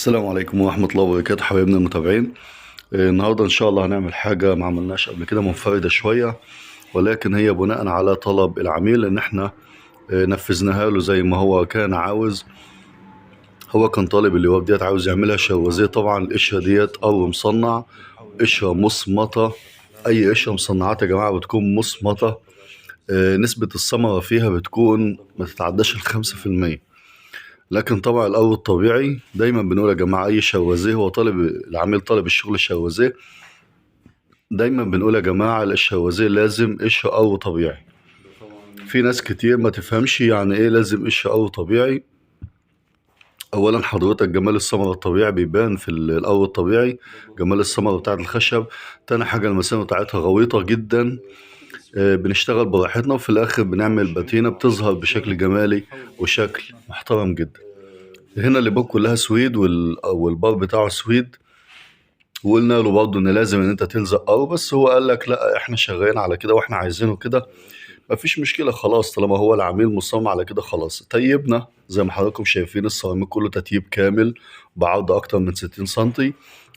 السلام عليكم ورحمة الله وبركاته حبايبنا المتابعين. النهاردة إن شاء الله هنعمل حاجة ما عملناش قبل كده، منفردة شوية، ولكن هي بناء على طلب العميل إن إحنا نفذناها له زي ما هو كان عاوز. هو كان طالب اللي ديت عاوز يعملها شوازيه. طبعا القشرة ديت أو مصنع، قشرة مصمطة. أي قشرة مصنعات يا جماعة بتكون مصمطة. نسبة الثمرة فيها بتكون ما تتعداش ال5%. لكن طبعا الأول الطبيعي دايما بنقول يا جماعة أي شوازيه، هو طالب العميل طالب الشغل الشوازيه، دايما بنقول يا جماعة الشوازيه لازم قشر أو طبيعي. في ناس كتير ما تفهمش يعني ايه لازم قشر أو طبيعي. أولا حضرتك جمال الثمرة الطبيعي بيبان في الأول الطبيعي، جمال الثمرة بتاعت الخشب. تاني حاجة المسام بتاعتها غويطة جدا. بنشتغل براحتنا وفي الآخر بنعمل باتينة بتظهر بشكل جمالي وشكل محترم جدا. هنا اللي كلها سويد والبار بتاعه سويد، وقلنا له برضه ان لازم ان انت تلزق بس هو قال لك لا احنا شغالين على كده واحنا عايزينه كده، مفيش مشكله. خلاص طالما هو العميل مصمم على كده خلاص. طيبنا زي ما حضراتكم شايفين السيراميك كله تتييب كامل بعرض اكتر من 60 سنتي.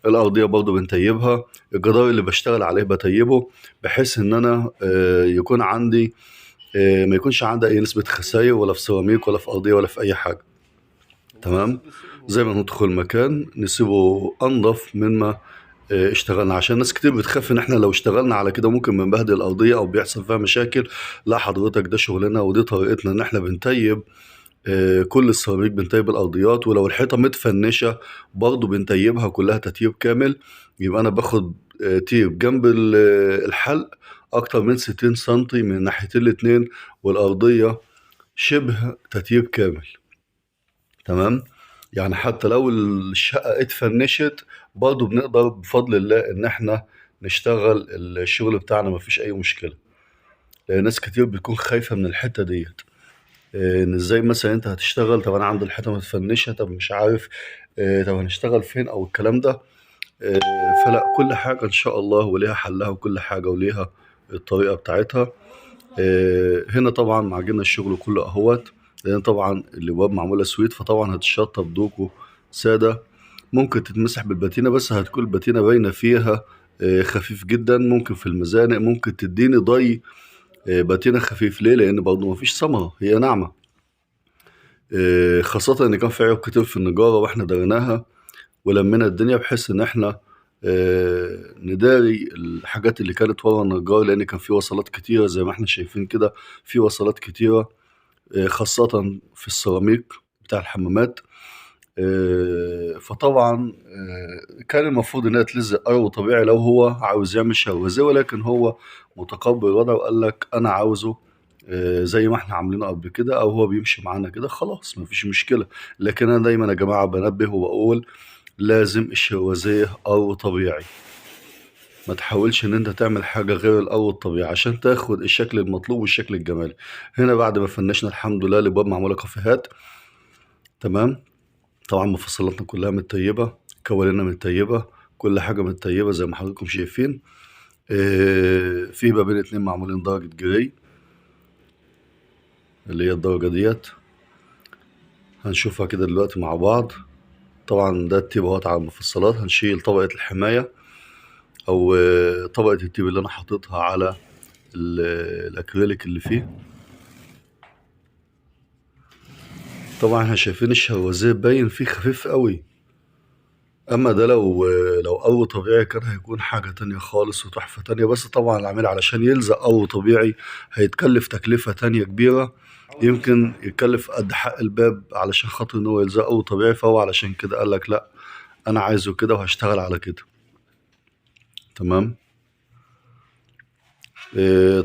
الارضيه برضه بنتيبها. الجدار اللي بشتغل عليه بتيبه بحيث ان انا يكون عندي ما يكونش عندي اي نسبه خسائر ولا في سيراميك ولا في ارضيه ولا في اي حاجه. تمام. زي ما ندخل مكان نسيبه انضف مما اشتغلنا، عشان ناس كتير بتخاف ان احنا لو اشتغلنا على كده ممكن بنبهدل الارضيه او بيحصل فيها مشاكل. لا حضرتك، ده شغلنا ودي طريقتنا ان احنا بنتيب كل السيراميك، بنتيب الارضيات. ولو الحيطه متفنشه برضو بنتيبها كلها تتييب كامل. يبقى انا باخد تيب جنب الحلق اكتر من 60 سنتي من ناحيتين الاتنين، والارضيه شبه تتييب كامل. تمام. يعني حتى لو الشقة اتفنشت برضه بنقدر بفضل الله ان احنا نشتغل الشغل بتاعنا، مفيش اي مشكلة. لان ناس كتير بتكون خايفة من الحتة ديت. ان ازاي مثلا انت هتشتغل، طب انا عندي الحيطة متفنشة، طب مش عارف طب هنشتغل فين او الكلام ده. آه، فلا، كل حاجة ان شاء الله وليها حلها، وكل حاجة وليها الطريقة بتاعتها. هنا طبعا معجننا الشغل كله اهوت، لان طبعا الابواب معموله سويت، فطبعا هتشطب دوكو ساده. ممكن تتمسح بالباتينه بس هتكون الباتينه باينه فيها خفيف جدا. ممكن في المزانق ممكن تديني ضي باتينه خفيف. ليه؟ لان برضه مفيش ثمره، هي ناعمه. خاصه ان كان في عيوب كتير في النجاره واحنا دريناها ولمينا الدنيا بحيث ان احنا نداري الحاجات اللي كانت ورا النجار، لان كان في وصلات كتيره زي ما احنا شايفين كده، في وصلات كتيره خاصه في السيراميك بتاع الحمامات. فطبعا كان المفروض انها تلزق ارو طبيعي لو هو عاوز يعمل شوازيه، ولكن هو متقبل الوضع وقال لك انا عاوزه زي ما احنا عاملينه قبل كده، او هو بيمشي معانا كده خلاص مفيش مشكله. لكن انا دايما يا جماعه بنبه وبقول لازم الشوازيه ارو طبيعي. ما تحاولش ان انت تعمل حاجه غير الارو الطبيعي عشان تاخد الشكل المطلوب والشكل الجمالي. هنا بعد ما فنشنا الحمد لله الابواب معموله كافيهات. تمام. طبعا مفصلاتنا كلها متطيبة، كوالينا متطيبة، كل حاجة متطيبة زي ما حضراتكم شايفين. في بابين اتنين معمولين درجة جراي اللي هي الدرجة ديت، هنشوفها كده دلوقتي مع بعض. طبعا ده التيب اهوت على المفصلات. هنشيل طبقة الحماية او طبقة التيب اللي انا حاططها على الاكريليك اللي فيه. طبعا احنا شايفين الشوازيه باين فيه خفيف قوي. اما ده لو قوي طبيعي كان هيكون حاجة تانية خالص وتحفة تانية. بس طبعا العميل علشان يلزق قوي طبيعي هيتكلف تكلفة تانية كبيرة، يمكن يتكلف قد حق الباب علشان خاطر ان هو يلزق قوي طبيعي. فهو علشان كده قال لك لا انا عايزه كده وهشتغل على كده. تمام.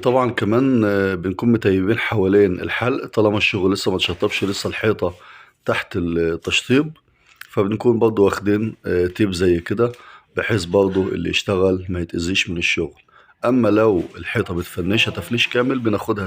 طبعا كمان بنكون متيبين حوالين الحلق طالما الشغل لسه ما اتشطبش، لسه الحيطة تحت التشطيب، فبنكون برضو واخدين تيب زي كده بحيث برضو اللي يشتغل ما يتأذيش من الشغل. اما لو الحيطة متفنشة تفنيش كامل بناخدها